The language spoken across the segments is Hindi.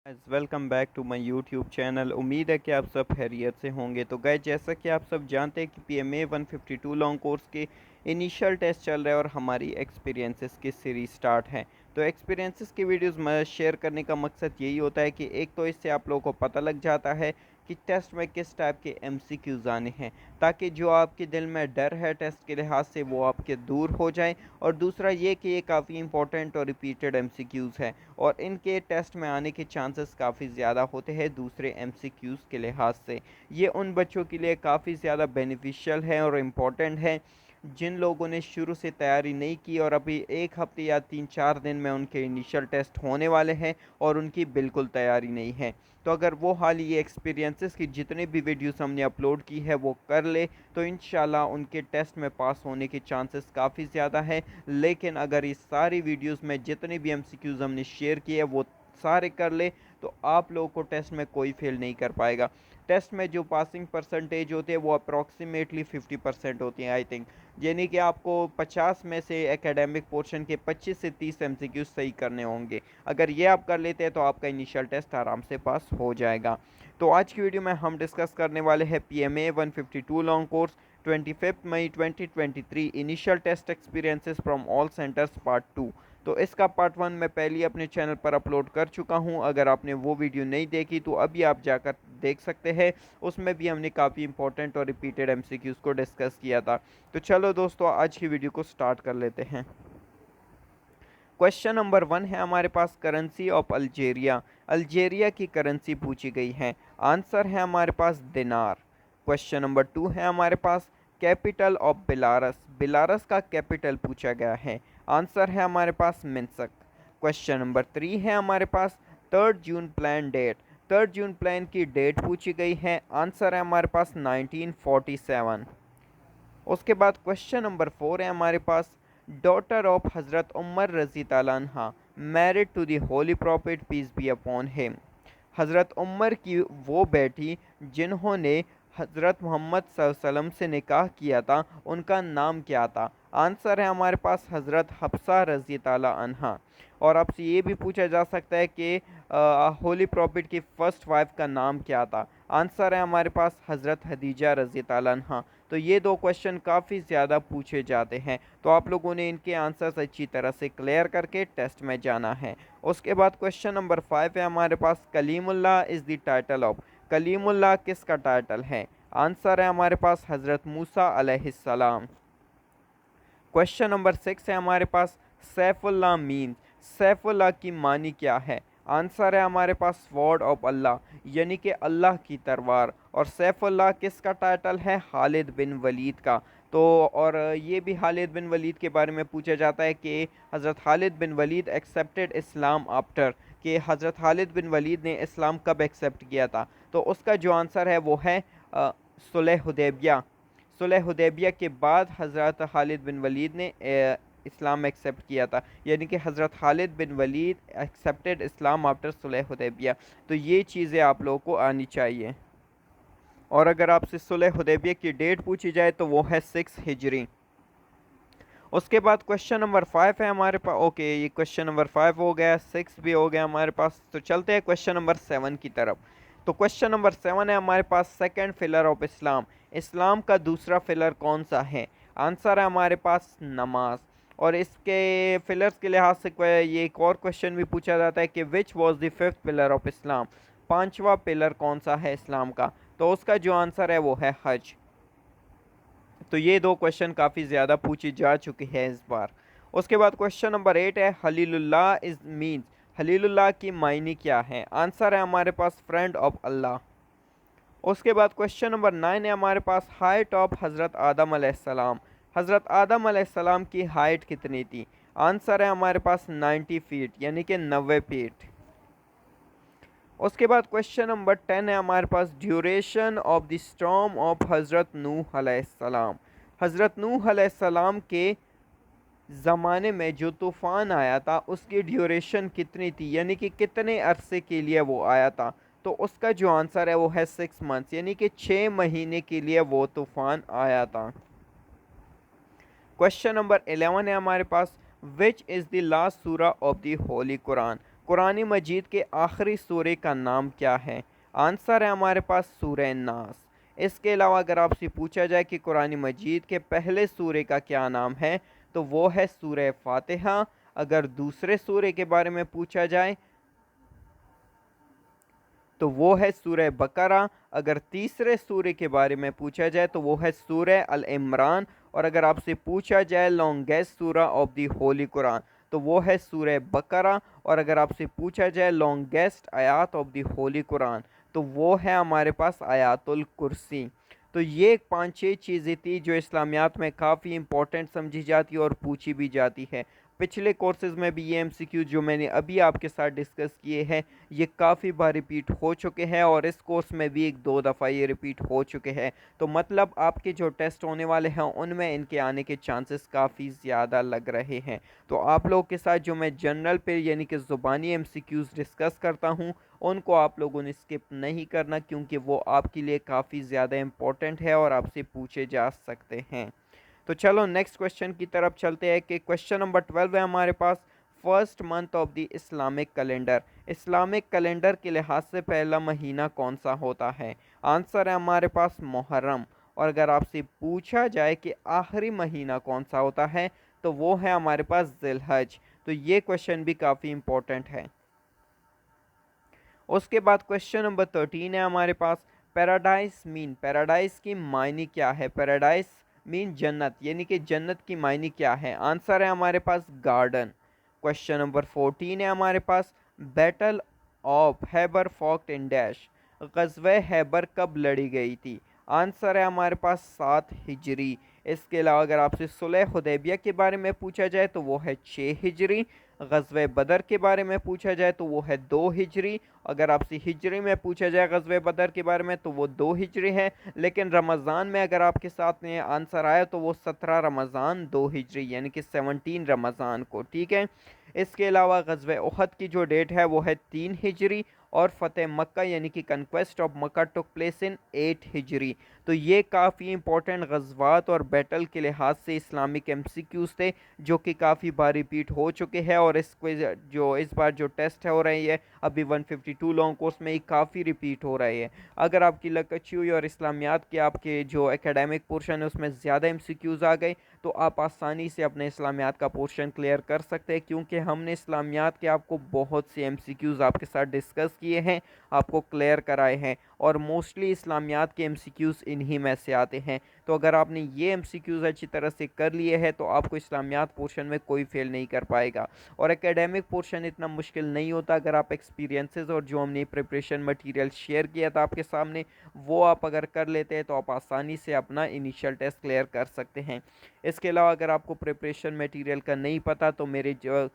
Welcome back to my YouTube channel. उम्मीद है कि आप सब खैरियत से होंगे। तो गाइस, जैसा कि आप सब जानते हैं कि PMA 152 लॉन्ग कोर्स के इनिशियल टेस्ट चल रहे हैं और हमारी एक्सपीरियंसेस की सीरीज स्टार्ट है। तो एक्सपीरियंसेस की वीडियोस मैं शेयर करने का मकसद यही होता है कि एक तो इससे आप लोगों को पता लग जाता है कि टेस्ट में किस टाइप के MCQs आने हैं, ताकि जो आपके दिल में डर है टेस्ट के लिहाज से वो आपके दूर हो जाए। और दूसरा ये कि ये काफ़ी इंपॉर्टेंट और रिपीटेड MCQs है और इनके टेस्ट में आने के चांसेस काफ़ी ज़्यादा होते हैं दूसरे MCQs के लिहाज से। ये उन बच्चों के लिए काफ़ी ज़्यादा बेनिफिशियल है और इम्पॉर्टेंट है जिन लोगों ने शुरू से तैयारी नहीं की और अभी एक हफ्ते या 3-4 दिन में उनके इनिशियल टेस्ट होने वाले हैं और उनकी बिल्कुल तैयारी नहीं है। तो अगर वो हाल ये एक्सपीरियंसेस की जितने भी वीडियोस हमने अपलोड की है वो कर ले तो इंशाल्लाह उनके टेस्ट में पास होने के चांसेस काफ़ी ज़्यादा है। लेकिन अगर इस सारी वीडियोस में जितने भी MCQs हमने शेयर किए वो सारे कर ले तो आप लोगों को टेस्ट में कोई फेल नहीं कर पाएगा। टेस्ट में जो पासिंग परसेंटेज होती है वो अप्रॉक्सीमेटली 50% होती है आई थिंक। यानी कि आपको 50 में से एकेडमिक पोर्शन के 25 से 30 MCQ सही करने होंगे। अगर ये आप कर लेते हैं तो आपका इनिशियल टेस्ट आराम से पास हो जाएगा। तो आज की वीडियो में हम डिस्कस करने वाले हैं PMA 152 long course 25 May 2023 initial test experiences from all centres part 2। तो इसका पार्ट 1 मैं पहले ही अपने चैनल पर अपलोड कर चुका हूं। अगर आपने वो वीडियो नहीं देखी तो अभी आप जाकर देख सकते हैं। उसमें भी हमने काफ़ी इंपॉर्टेंट और रिपीटेड MCQs को डिस्कस किया था। तो चलो दोस्तों, आज की वीडियो को स्टार्ट कर लेते हैं। क्वेश्चन नंबर 1 है हमारे पास, करेंसी ऑफ अल्जेरिया। अल्जेरिया की करेंसी पूछी गई है। आंसर है हमारे पास दिनार। क्वेश्चन नंबर 2 है हमारे पास, कैपिटल ऑफ बेलारस। बेलारस का कैपिटल पूछा गया है। आंसर है हमारे पास मिन्स्क। क्वेश्चन नंबर 3 है हमारे पास, 3 जून प्लान डेट। 3 जून प्लान की डेट पूछी गई है। आंसर है हमारे पास 1947। उसके बाद क्वेश्चन नंबर 4 है हमारे पास, डॉटर ऑफ हज़रत उमर रज़ी ताला अन्हा married to the holy prophet peace be upon him. हज़रत उमर की वो बेटी जिन्होंने हज़रत मोहम्मद सल्लल्लाहु अलैहि वसल्लम से निकाह किया था, उनका नाम क्या था। आंसर है हमारे पास हज़रत हफ्सा रज़ी ताला अन्हा। और आपसे ये भी पूछा जा सकता है कि होली प्रॉफिट की फ़र्स्ट वाइफ का नाम क्या था। आंसर है हमारे पास हज़रत खदीजा रज़ी ताला अन्हा। तो ये दो क्वेश्चन काफ़ी ज़्यादा पूछे जाते हैं, तो आप लोगों ने इनके आंसर्स अच्छी तरह से क्लियर करके टेस्ट में जाना है। उसके बाद क्वेश्चन नंबर 5 है हमारे पास, Kalimullah is the title of. Kalimullah किसका टाइटल है। आंसर है हमारे पास हज़रत मूसा अलैहिस्सलाम। क्वेश्चन नंबर 6 है हमारे पास, सैफुल्लाह मीन। सैफुल्लाह की मानी क्या है। आंसर है हमारे पास स्वॉर्ड ऑफ अल्लाह, यानी कि अल्लाह की तलवार। और सैफुल्लाह किसका टाइटल है, खालिद बिन वलीद का। तो और ये भी खालिद बिन वलीद के बारे में पूछा जाता है कि हज़रत खालिद बिन वलीद एक्सेप्टेड इस्लाम आफ्टर, कि हज़रत खालिद बिन वलीद ने इस्लाम कब एक्सेप्ट किया था। तो उसका जो आंसर है वो है सुलह हुदैबिया। सुलह हुदैबिया के बाद हज़रत खालिद बिन वलीद ने इस्लाम एक्सेप्ट किया था, यानी कि हज़रत खालिद बिन वलीद एक्सेप्टेड इस्लाम आफ्टर सुलह हुदैबिया। तो ये चीज़ें आप लोगों को आनी चाहिए। और अगर आपसे सुलह हुदैबिया की डेट पूछी जाए तो वो है 6 हिजरी। उसके बाद क्वेश्चन नंबर 5 है हमारे पास। ओके, ये क्वेश्चन नंबर 5 हो गया, 6 भी हो गया हमारे पास। तो चलते हैं क्वेश्चन नंबर 7 की तरफ। तो क्वेश्चन नंबर 7 है हमारे पास, सेकंड फिलर ऑफ इस्लाम। इस्लाम का दूसरा फिलर कौन सा है। आंसर है हमारे पास नमाज। और इसके फिलर्स के लिहाज से ये एक और क्वेश्चन भी पूछा जाता है कि which was the fifth pillar of Islam. पांचवा पिलर कौन सा है इस्लाम का। तो उसका जो आंसर है वो है हज। तो ये दो क्वेश्चन काफ़ी ज़्यादा पूछी जा चुकी है इस बार। उसके बाद क्वेश्चन नंबर 8 है, हलीलुल्लाह इज़ मीन्स। हलीलुल्लाह की मायने क्या है। आंसर है हमारे पास फ्रेंड ऑफ अल्लाह। उसके बाद क्वेश्चन नंबर 9 है हमारे पास, हाइट ऑफ हज़रत आदम अलैहिस्सलाम। हज़रत आदम अलैहिस्सलाम की हाइट कितनी थी। आंसर है हमारे पास 90 फीट, यानी कि 90 फीट। उसके बाद क्वेश्चन नंबर 10 है हमारे पास, duration of the storm of Hazrat Nuh अलैहिस्सलाम। हज़रत नूह अलैहिस्सलाम के ज़माने में जो तूफ़ान आया था उसकी ड्यूरेशन कितनी थी, यानी कि कितने अरसे के लिए वो आया था। तो उसका जो आंसर है वो है 6 मंथ्स, यानी कि 6 महीने के लिए वो तूफ़ान आया था। क्वेश्चन नंबर 11 है हमारे पास, विच इज़ द लास्ट सूरा ऑफ द होली कुरान। कुरान मजीद के आखिरी सूरे का नाम क्या है? आंसर है हमारे पास सूरह नास। इसके अलावा अगर आपसे पूछा जाए कि कुरान मजीद के पहले सूरे का क्या नाम है, तो वो है सूरह फातिहा। अगर दूसरे सूरे के बारे में पूछा जाए तो वो है सूरह बकरा। अगर तीसरे सूरे के बारे में पूछा जाए तो वो है सूरह अल इमरान। और अगर आपसे पूछा जाए लॉन्गेस्ट सूरा ऑफ द होली कुरान, तो वो है सूरह बकरा। और अगर आपसे पूछा जाए लॉन्गेस्ट आयात ऑफ द होली कुरान, तो वो है हमारे पास आयातुल कुर्सी। तो ये 5-6 चीज़ें थी जो इस्लामियात में काफ़ी इंपॉर्टेंट समझी जाती है और पूछी भी जाती है। पिछले कोर्सेज़ में भी ये एमसीक्यू जो मैंने अभी आपके साथ डिस्कस किए हैं, ये काफ़ी बार रिपीट हो चुके हैं और इस कोर्स में भी 1-2 दफ़ा ये रिपीट हो चुके हैं। तो मतलब आपके जो टेस्ट होने वाले हैं उनमें इनके आने के चांसेस काफ़ी ज़्यादा लग रहे हैं। तो आप लोगों के साथ जो मैं जनरल पे यानी कि ज़ुबानी एमसीक्यूज़ डिस्कस करता हूँ, उनको आप लोगों ने स्किप नहीं करना, क्योंकि वो आपके लिए काफ़ी ज़्यादा इम्पोर्टेंट है और आपसे पूछे जा सकते हैं। तो चलो नेक्स्ट क्वेश्चन की तरफ चलते हैं कि क्वेश्चन नंबर 12 है हमारे पास, first month of the Islamic calendar. Islamic calendar के लिहाज से पहला महीना कौन सा होता है? आंसर है हमारे पास मुहर्रम। और अगर आपसे पूछा जाए कि आखिरी महीना कौन सा होता है, तो वो है हमारे पास जिलहज। तो ये क्वेश्चन भी काफ़ी इंपॉर्टेंट है। उसके बाद क्वेश्चन नंबर 13 है हमारे पास, पैराडाइस मीन, पैराडाइस की मायने क्या है? पैराडाइस मीन जन्नत, यानी कि जन्नत की मायने क्या है? आंसर है हमारे पास गार्डन। क्वेश्चन नंबर 14 है हमारे पास, battle of Khaibar fought in dash. ग़ज़वे हैबर कब लड़ी गई थी? आंसर है हमारे पास 7 हिजरी। इसके अलावा अगर आपसे सुलह हुदैबिया के बारे में पूछा जाए तो वो है 6 हिजरी। ग़ज़वे बदर के बारे में पूछा जाए तो वो है 2 हिजरी। अगर आपसे हिजरी में पूछा जाए ग़ज़वे बदर के बारे में तो वो 2 हिजरी है। लेकिन रमज़ान में अगर आपके साथ में आंसर आया तो वो 17 रमज़ान 2 हिजरी यानी कि 17 रमज़ान को, ठीक है। इसके अलावा ग़ज़वे उहद की जो डेट है वो है 3 हिजरी। और फ़तेह मक्का यानी कि conquest of Mecca took place in 8 हिजरी। तो ये काफ़ी इंपॉर्टेंट ग़ज़वात और बैटल के लिहाज से इस्लामिक एमसीक्यूज़ थे, जो कि काफ़ी बार रिपीट हो चुके हैं। और इस क्विज़ जो इस बार जो टेस्ट हो रही है अभी 152 लॉन्ग कोर्स में ही काफ़ी रिपीट हो रही है। अगर आपकी लक अच्छी हुई और इस्लामियात के आपके जो एकेडमिक पोर्शन है उसमें ज़्यादा एमसीक्यूज़ आ गए, तो आप आसानी से अपने इस्लामियात का पोर्शन क्लियर कर सकते हैं, क्योंकि हमने इस्लामियात के आपको बहुत से एमसीक्यूज़ आपके साथ डिस्कस किए हैं, आपको क्लियर कराए हैं। और मोस्टली इस्लामियात के एमसीक्यूज़ इन्हीं में से आते हैं। तो अगर आपने ये एमसीक्यूज़ अच्छी तरह से कर लिए हैं तो आपको इस्लामियात पोर्शन में कोई फेल नहीं कर पाएगा। और एकेडमिक पोर्शन इतना मुश्किल नहीं होता अगर आप एक्सपीरियंसेस और जो हमने प्रिपरेशन मटेरियल शेयर किया था आपके सामने, वो आप अगर कर लेते हैं तो आप आसानी से अपना इनिशियल टेस्ट क्लियर कर सकते हैं। इसके अलावा अगर आपको प्रिपरेशन मटेरियल का नहीं पता तो मेरे जो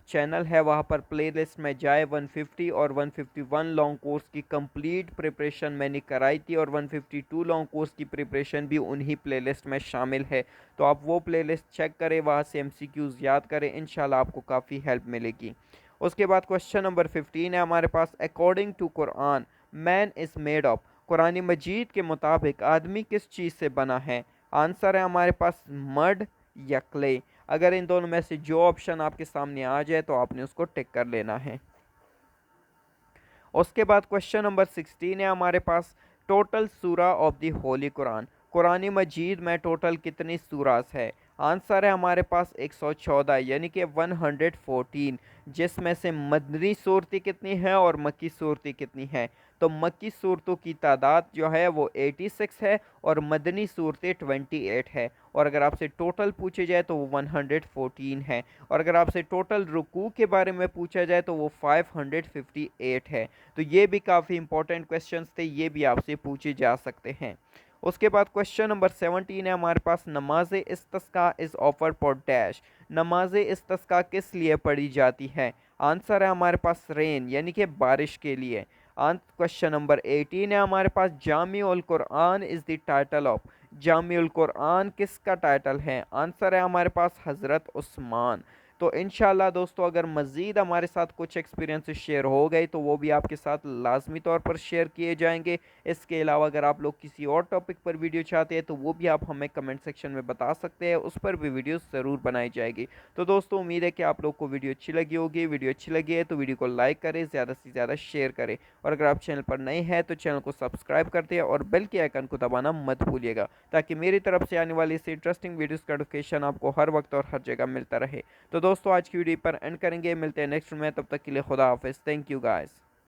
चैनल है वहाँ पर प्लेलिस्ट में जाए, 150 और 151 लॉन्ग कोर्स की कंप्लीट प्रिपरेशन मैंने कराई थी और 152 लॉन्ग कोर्स की प्रिपरेशन भी उन्हीं प्लेलिस्ट में शामिल है। तो आप वो प्लेलिस्ट चेक करें, वहाँ से एमसीक्यूज़ याद करें, इंशाल्लाह आपको काफ़ी हेल्प मिलेगी। उसके बाद क्वेश्चन नंबर 15 है हमारे पास, according to Quran man is made of. Quran मजीद के मुताबिक आदमी किस चीज़ से बना है? आंसर है हमारे पास मड या क्ले। अगर इन दोनों में से जो ऑप्शन आपके सामने आ जाए तो आपने उसको टिक कर लेना है। उसके बाद क्वेश्चन नंबर 16 है हमारे पास, टोटल सूरा ऑफ द होली कुरान। कुरान मजीद में टोटल कितनी सूरास है? आंसर है हमारे पास 114 यानी कि 114, जिसमें से मदनी सूरतें कितनी हैं और मक्की सूरतें कितनी हैं? तो मक्की सूरतों की तादाद जो है वो 86 है और मदनी सूरतें 28 है। और अगर आपसे टोटल पूछे जाए तो वो 114 है। और अगर आपसे टोटल रुकू के बारे में पूछा जाए तो वो 558 है। तो ये भी काफ़ी इंपॉर्टेंट क्वेश्चंस थे, ये भी आपसे पूछे जा सकते हैं। उसके बाद क्वेश्चन नंबर 17 है हमारे पास, नमाज इस्तिस्का इज़ ऑफर फॉर डैश। नमाज इस्तिस्का किस लिए पढ़ी जाती है? आंसर है हमारे पास रेन यानी कि बारिश के लिए। क्वेश्चन नंबर 18 है हमारे पास, Jamiul Quran is the title of. Jamiul Quran किसका टाइटल है? आंसर है हमारे पास हज़रत उस्मान। तो इंशाल्लाह दोस्तों अगर मज़ीद हमारे साथ कुछ एक्सपीरियंस शेयर हो गए तो वो भी आपके साथ लाजमी तौर पर शेयर किए जाएंगे। इसके अलावा अगर आप लोग किसी और टॉपिक पर वीडियो चाहते हैं तो वो भी आप हमें कमेंट सेक्शन में बता सकते हैं, उस पर भी वीडियो ज़रूर बनाई जाएगी। तो दोस्तों उम्मीद है कि आप लोग को वीडियो अच्छी लगी होगी। वीडियो अच्छी लगी है तो वीडियो को लाइक करें, ज़्यादा से ज़्यादा शेयर करें, और अगर आप चैनल पर नए हैं तो चैनल को सब्सक्राइब कर दें और बेल के आइकन को दबाना मत भूलिएगा, ताकि मेरी तरफ से आने वाली इस इंटरेस्टिंग वीडियोज़ का नोटिफिकेशन आपको हर वक्त और हर जगह मिलता रहे। तो दोस्तों आज की वीडियो पर एंड करेंगे, मिलते हैं नेक्स्ट में, तब तक के लिए खुदा हाफिज़। Thank you guys.